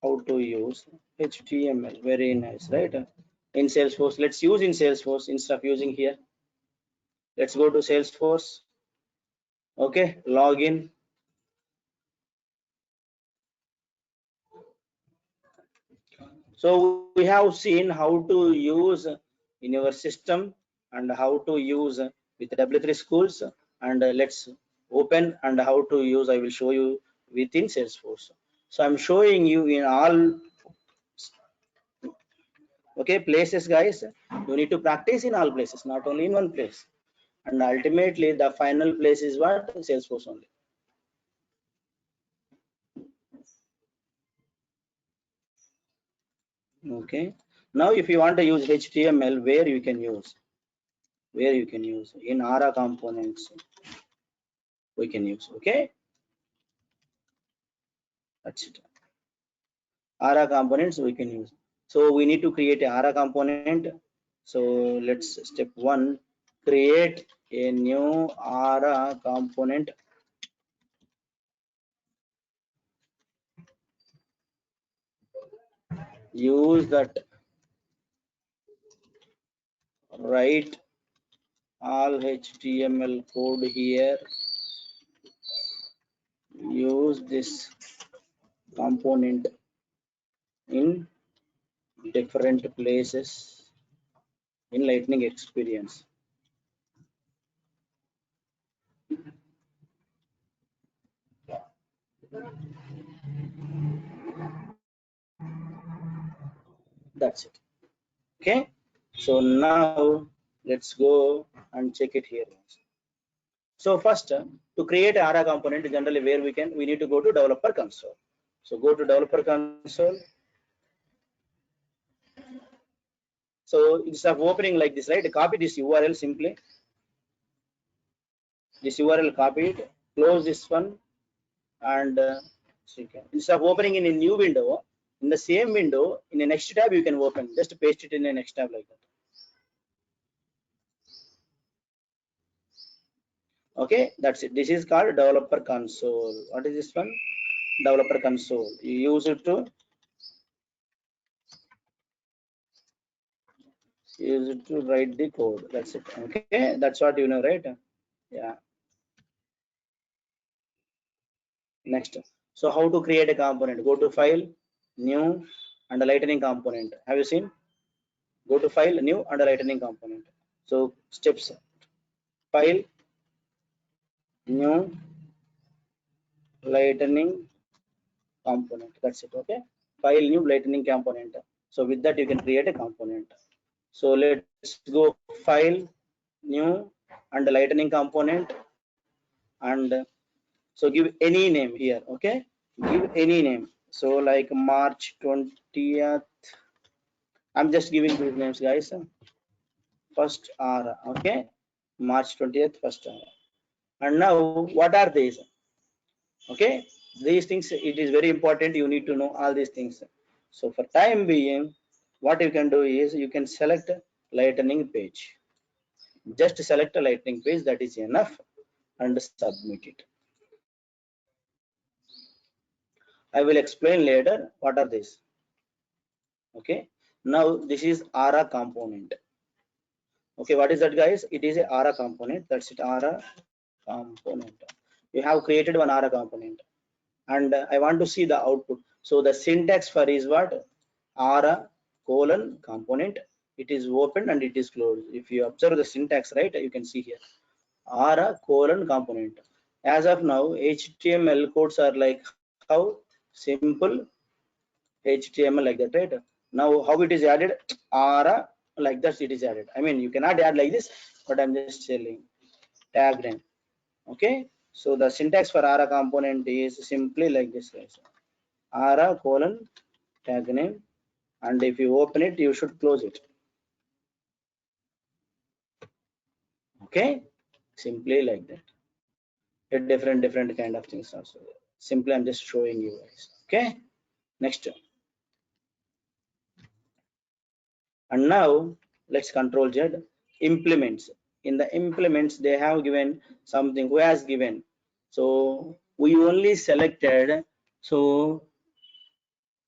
how to use HTML. Very nice, right? In Salesforce, let's use in Salesforce instead of using here. Let's go to Salesforce. Okay, login. So we have seen how to use in your system and how to use with W3 schools, and let's open and how to use I will show you within Salesforce. So I'm showing you in all places, guys. You need to practice in all places, not only in one place, and ultimately the final place is what? Salesforce only. Okay, now if you want to use HTML, where you can use in Aura components we can use. Okay, that's it. Aura components we can use. So we need to create a Aura component. So let's step 1, create a new Aura component. Use that, write all HTML code here, use this component in different places in Lightning Experience. That's it. Okay, so now let's go and check it here. So first, to create an Aura component, generally where we need to go to developer console. So go to developer console. So instead of opening like this, right, copy this URL simply. This URL, copy it, close this one, and instead of opening in a new window, in the same window, in the next tab you can open. Just paste it in the next tab like that. Okay, that's it. This is called developer console. What is this one? Developer console. You use it to write the code. That's it. Okay, that's what you know, right? Yeah. Next, so how to create a component? Go to file, new, and a lightning component. Have you seen? Go to file, new, and a lightning component. So steps: file, new, lightning component. That's it. Okay, file, new, lightning component. So with that you can create a component. So let's go file, new, and the lightning component, and so give any name here. Okay, give any name. So like March 20th. I'm just giving these names, guys. First R. Okay, March 20th, first R. And now what are these? Okay, these things, it is very important, you need to know all these things. So for time being, what you can do is you can select lightning page. Just select a lightning page, that is enough, and submit it. I will explain later what are these. Okay, now this is ARA component. Okay, what is that, guys? It is a ARA component. That's it, ARA component. You have created one ARA component, and I want to see the output. So the syntax for is what? ARA colon component. It is open and it is closed. If you observe the syntax, right, you can see here ARA colon component. As of now, HTML codes are like how? Simple HTML, like that, right? Now how it is added? ARA, like that it is added. I mean, you cannot add like this, but I'm just telling tag name. Okay, so the syntax for ARA component is simply like this, guys. ARA colon tag name, and if you open it, you should close it. Okay, simply like that. A different kind of things also. Simply I'm just showing you guys. Okay, next. And now let's control Z implements. In the implements, they have given something. Who has given? So we only selected, so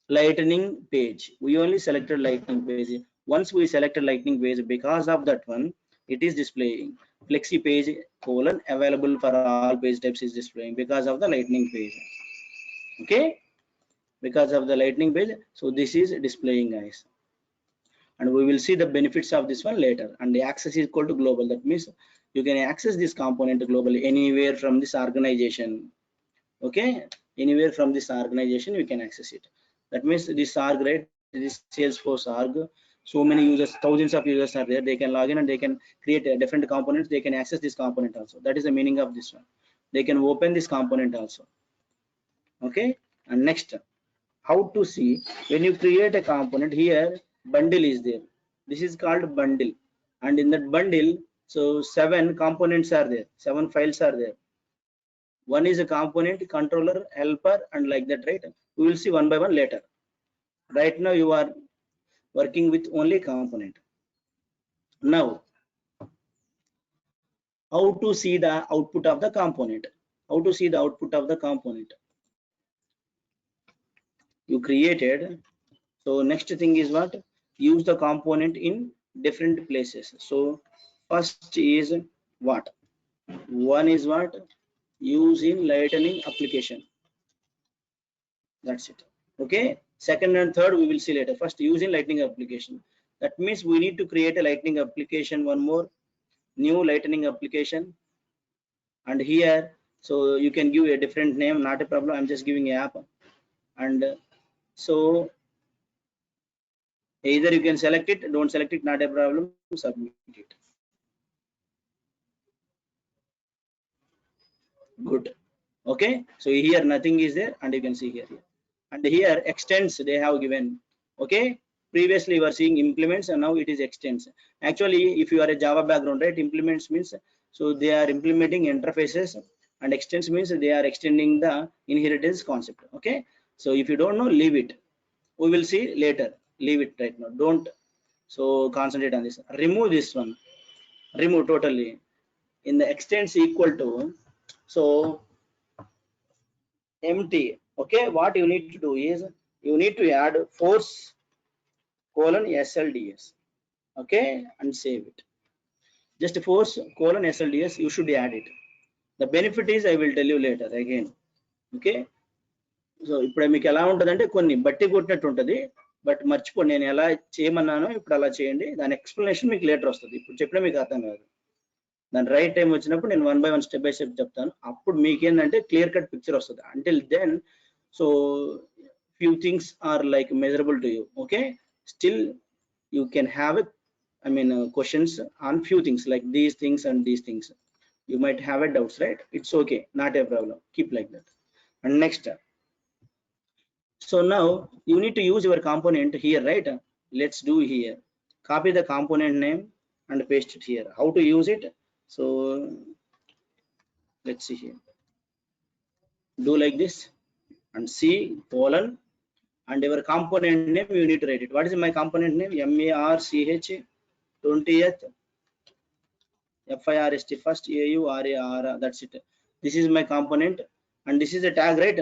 lightning page. We only selected lightning page. Once we selected lightning page, because of that one, it is displaying flexi page colon available for all page types is displaying because of the lightning page. Okay, because of the lightning page, so this is displaying, guys. And we will see the benefits of this one later. And the access is equal to global. That means you can access this component globally anywhere from this organization. Okay, anywhere from this organization you can access it. That means this org, right, this Salesforce org, so many users, thousands of users are there. They can log in and they can create different components. They can access this component also. That is the meaning of this one. They can open this component also. Okay, and next, how to see when you create a component. Here bundle is there. This is called bundle, and in that bundle, so 7 components are there, 7 files are there. One is a component, controller, helper, and like that, right? We will see one by one later. Right now you are working with only component. Now how to see the output of the component? How to see the output of the component you created? So next thing is what? Use the component in different places. So first is what? One is what? Use in lightning application. That's it. Okay, second and third we will see later. First, use in lightning application. That means we need to create a lightning application, one more new lightning application. And here, so you can give a different name, not a problem. I'm just giving app. And so either you can select it, don't select it, not a problem, submit it. Good. Okay, so here nothing is there, and you can see here. And here extends they have given. Okay, previously you were seeing implements, and now it is extends. Actually, if you are a Java background, right, implements means, so they are implementing interfaces, and extends means they are extending the inheritance concept. Okay, so if you don't know, leave it. We will see later. Leave it right now. Don't so concentrate on this. Remove this one. Remove totally. in the extents equal to, so empty. Okay, what you need to do is you need to add force colon SLDS. Okay, and save it. Just force colon SLDS, you should add it. The benefit is I will tell you later again. Okay, so ఇప్పుడు మీకు ఎలా ఉంటుందంటే కొన్ని బట్టి కొట్టినట్టు ఉంటుంది, but మర్చిపోండి నేను ఎలా చేయమన్నానో ఇప్పుడు అలా చేయండి, దాని ఎక్స్ప్లెనేషన్ మీకు లేటర్ వస్తుంది, ఇప్పుడు చెప్పినా మీకు అర్థం కాదు. దాని రైట్ టైం వచ్చినప్పుడు నేను 1 by 1 స్టెప్ బై స్టెప్ చెప్తాను, అప్పుడు మీకేంటంటే క్లియర్ కట్ పిక్చర్ వస్తుంది. Until then so few things are like measurable to you. Okay, still you can have a questions on few things like these things and these things. You might have a doubts, right? It's okay, not a problem, keep like that. And next, so now you need to use your component here, right? Let's do here. Copy the component name and paste it here. How to use it? So let's see here. Do like this and C colon and your component name you need to write it. What is my component name? MARCH 20th FIRST first AURAR. That's it. This is my component and this is a tag, right?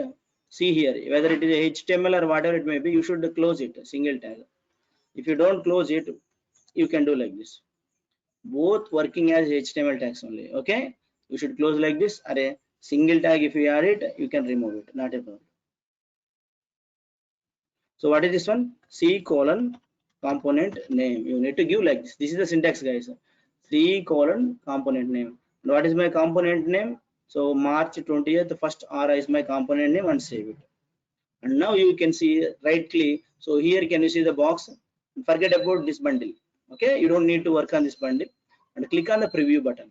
See here, whether it is a HTML or whatever it may be, you should close it, single tag. If you don't close it, you can do like this. Both working as HTML tags only. Okay, you should close like this. Array single tag, if you add it, you can remove it, not a problem. So what is this one? C colon component name. You need to give like this. This is the syntax, guys. C colon component name. And what is my component name? So March 20th first RA is my component name, and save it. And now you can see rightly. So here can you see the box? Forget about this bundle. Okay, you don't need to work on this bundle, and click on the preview button.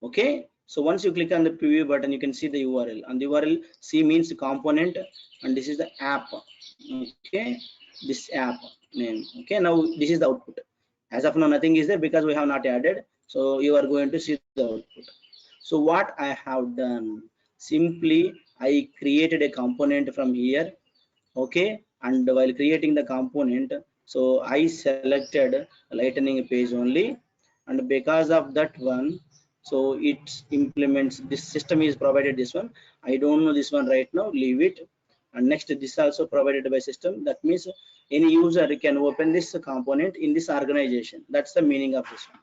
Okay, so once you click on the preview button, you can see the URL, and the URL C means component, and this is the app. Okay, this app name. Okay, now this is the output. As of now nothing is there because we have not added, so you are going to see the output. So what I have done, simply I created a component from here. Okay, and while creating the component, so I selected lightning page only, and because of that one, so it implements this system is provided this one. I don't know this one right now, leave it. And next, this also provided by system. That means any user can open this component in this organization. That's the meaning of this one.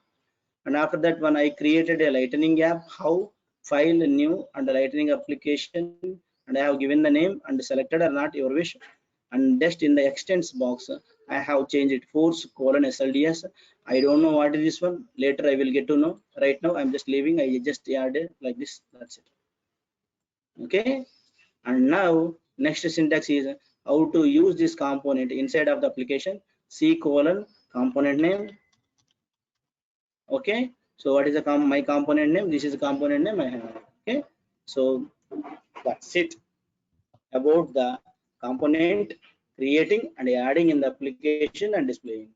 And after that one, I created a lightning app, how file new and lightning application, and I have given the name and selected or not, your wish. And just in the extents box, I have changed it force colon SLDS. I don't know what is this one, later I will get to know. Right now I'm just leaving, I just added like this, that's it. Okay, and now next syntax is how to use this component inside of the application. C colon component name. Okay, so what is the my component name? This is the component name I have. Okay, so that's it about the component creating and adding in the application and displaying.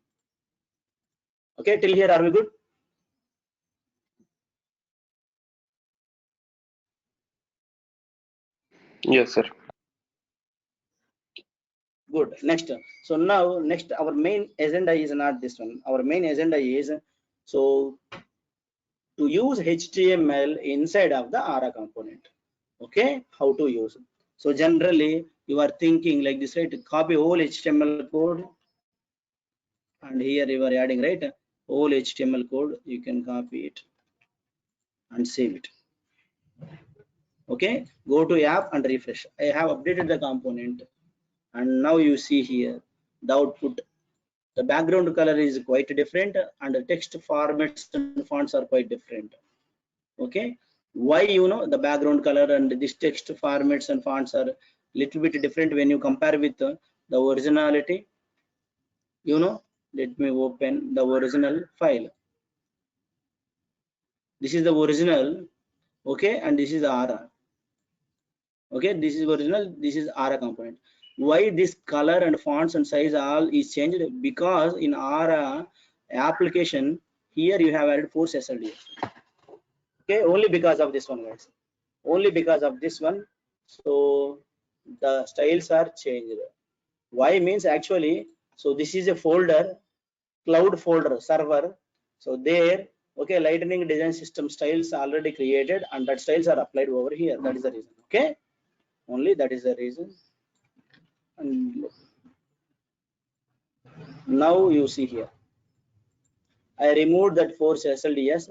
Okay, till here are we good? Yes, sir. Good. Next, so now next our main agenda is not this one. Our main agenda is so to use HTML inside of the ARA component. Okay, how to use it? So generally you are thinking like this, right? Copy whole HTML code, and here you are adding, right, whole HTML code. You can copy it and save it. Okay, go to app and refresh. I have updated the component, and now you see here the output. The background color is quite different, and the text formats and fonts are quite different. Okay, why? You know, the background color and this text formats and fonts are little bit different when you compare with the originality. You know, let me open the original file. This is the original. Okay, and this is ARA. Okay, this is original, this is ARA component. Why this color and fonts and size all is changed? Because in ARA application here you have added force SLDS. Okay, only because of this one, guys, only because of this one. So the styles are changed. Why means actually, so this is a folder, cloud folder server. So there, okay, Lightning design system styles already created, and that styles are applied over here. That is the reason. Okay, only that is the reason. And now you see here, I removed that force SLDS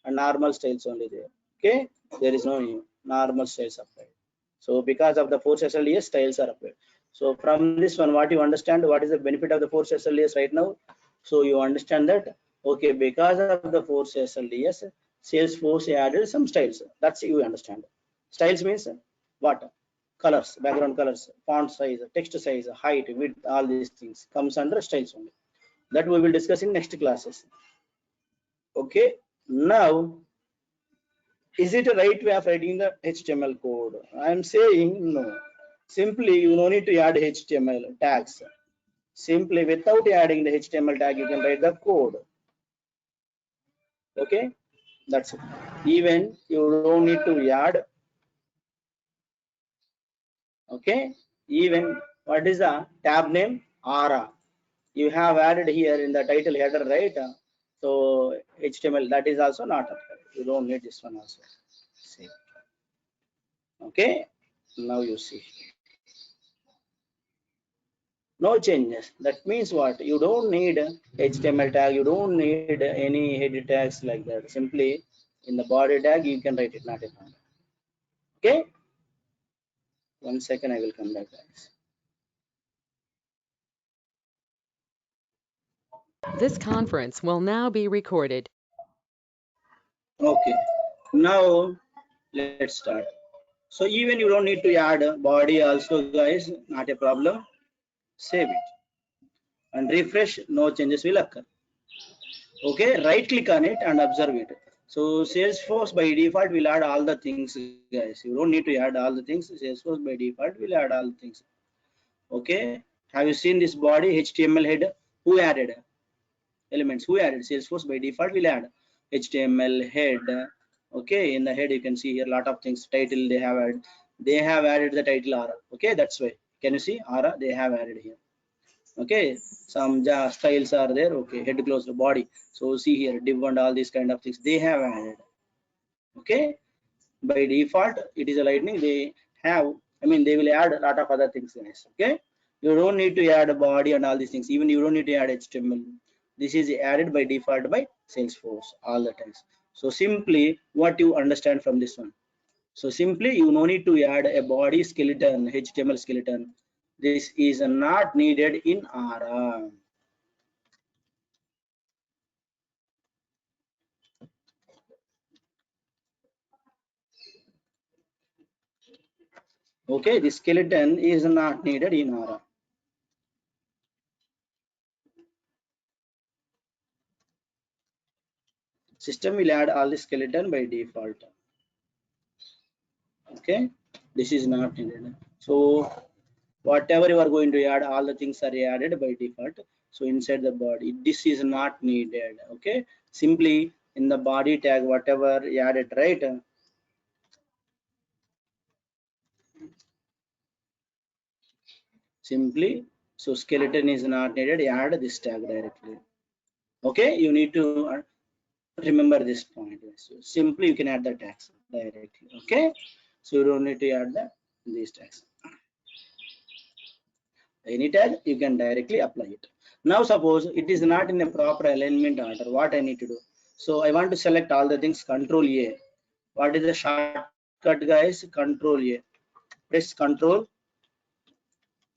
and normal styles only there. Okay, there is no new normal styles applied. So because of the force SLDS, styles are applied. So from this one, what you understand, what is the benefit of the force SLDS right now? So you understand that, okay, because of the force SLDS, Salesforce added some styles. That's you understand. Styles means what? Colors, background colors, font size, text size, height, width, all these things comes under styles only. That we will discuss in next classes. Okay, now is it a right way of writing the HTML code? I am saying no. Simply you no need to add HTML tags. Simply without adding the HTML tag, you can write the code. Okay, that's it. Even you don't need to add. Okay, even what is the tab name? Aura. You have added here in the title header, right? So HTML, that is also not applied. You don't need this one also. Same. Okay, now you see. No changes. That means what? You don't need HTML tag, you don't need any header tags like that. Simply in the body tag you can write it, not a problem. Okay, 1 second, I will come back, guys. This conference will now be recorded. Okay, now let's start. So even you don't need to add body also, guys, not a problem. Save it and refresh, no changes will occur. Okay, right click on it and observe it. So Salesforce by default will add all the things, guys. You don't need to add all the things. Salesforce by default will add all the things. Okay, have you seen this body HTML head? Who added elements? Who added? Salesforce by default will add HTML head. Okay, in the head you can see here a lot of things. Title they have added. They have added the title Aura. Okay, that's why. Can you see Aura? They have added here. Okay, some styles are there. Okay, head close the body. So see here div and all these kind of things they have added. Okay, by default it is a Lightning. They have, I mean, they will add a lot of other things, guys. Okay, you don't need to add a body and all these things. Even you don't need to add HTML. This is added by default by Salesforce all the times. So simply what you understand from this one. So simply you no need to add a body skeleton, HTML skeleton. This is not needed in Aura. Okay, the skeleton is not needed in Aura. System will add all the skeleton by default. Okay, this is not needed. So whatever you are going to add, all the things are added by default. So inside the body, this is not needed. Okay, simply in the body tag, whatever added, right? Simply, so skeleton is not needed, add this tag directly. Okay, you need to remember this point. So simply you can add the tags directly. Okay, so you don't need to add these tags. Any tag you can directly apply it. Now suppose it is not in a proper alignment order, what I need to do? So I want to select all the things, Control A. What is the shortcut, guys? Control A. Press Control.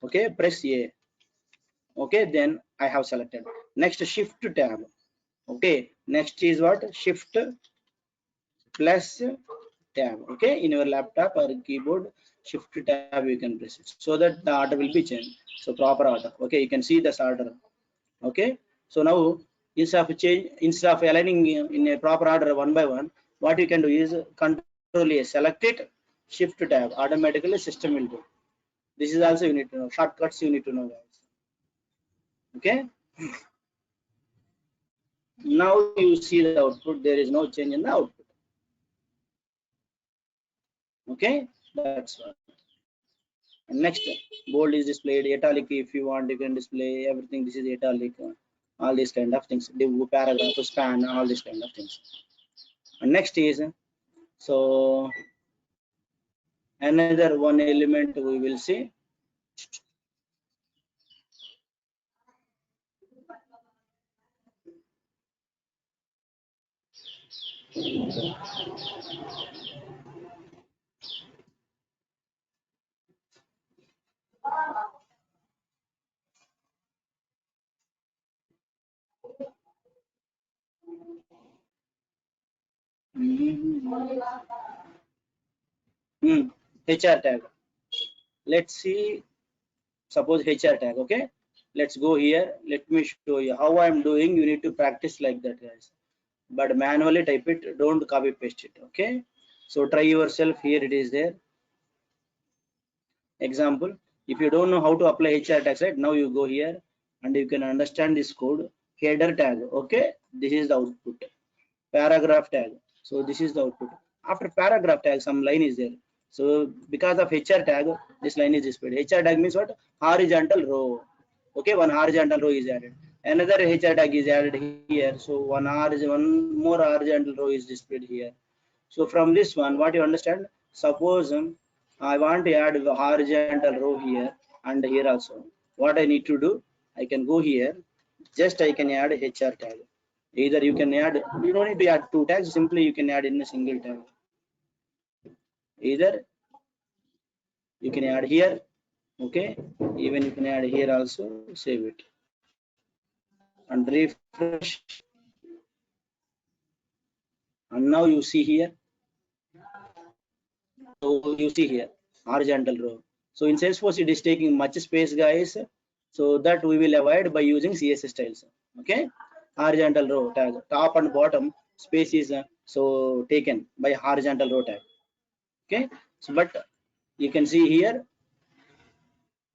Okay, press A. Okay, then I have selected. Next, Shift tab. Okay, next is what? Shift plus tab. Okay, in your laptop or keyboard, Shift tab you can press it so that the order will be changed. So proper order. Okay, you can see this order. Okay, so now instead of aligning in a proper order one by one, what you can do is Control A, select it, Shift tab, automatically system will do. This is also you need to know. Shortcuts you need to know, guys. Okay. Now you see the output. There is no change in the output. Okay, that's what. And next, bold is displayed, italic if you want, you can display everything. This is italic, all these kind of things, div, paragraph, span, all these kind of things. And next is, so another one element we will see. HR tag. Let's see, suppose HR tag. Okay, let's go here. Let me show you how I'm doing. You need to practice like that, guys, but manually type it, don't copy paste it. Okay, so try yourself. Here it is there. Example, if you don't know how to apply HR tags, right, now you go here and you can understand this code. Header tag, okay, this is the output. Paragraph tag, so this is the output. After paragraph tag, some line is there, so because of HR tag, this line is displayed. HR tag means what? Horizontal row. Okay, one horizontal row is added, another HR tag is added here, so one more horizontal row is displayed here. So from this one, what you understand, suppose I want to add the horizontal row here and here also. What I need to do, I can go here, just I can add HR tag. Either you can add, you don't need to add two tags, simply you can add in a single tag. Either you can add here, okay, even you can add here also, save it and refresh. And now you see here, so you see here horizontal row. So in Salesforce it is taking much space, guys, so that we will avoid by using CSS styles. Okay, horizontal row tag, top and bottom space is so taken by horizontal row tag. Okay, so but you can see here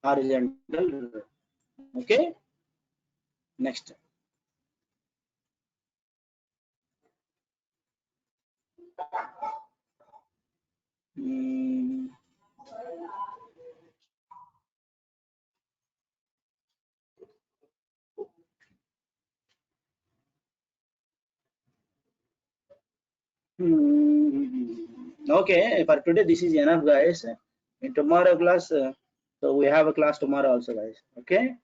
horizontal row. Okay, next. Hmm. Okay, for today this is enough, guys. In tomorrow class, so we have a class tomorrow also, guys. Okay,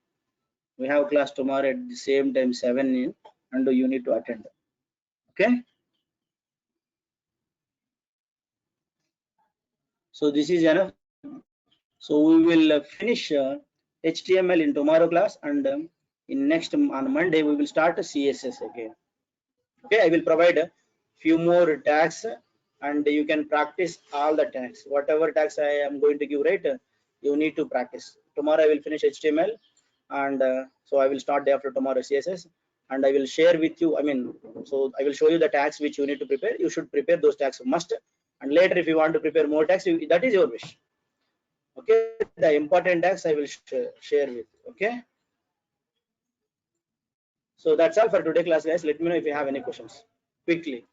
we have class tomorrow at the same time 7 in, and you need to attend. Okay, so this is enough. So we will finish HTML in tomorrow class, and in next on Monday we will start CSS again. Okay, I will provide a few more tags, and you can practice all the tags. Whatever tags I am going to give, right, you need to practice. Tomorrow I will finish HTML, and so I will start day after tomorrow CSS, and I will share with you, I mean, so I will show you the tags which you need to prepare. You should prepare those tags must, and later if you want to prepare more tags, that is your wish. Okay, the important tags I will share with you. Okay, so that's all for today class, guys. Let me know if you have any questions quickly.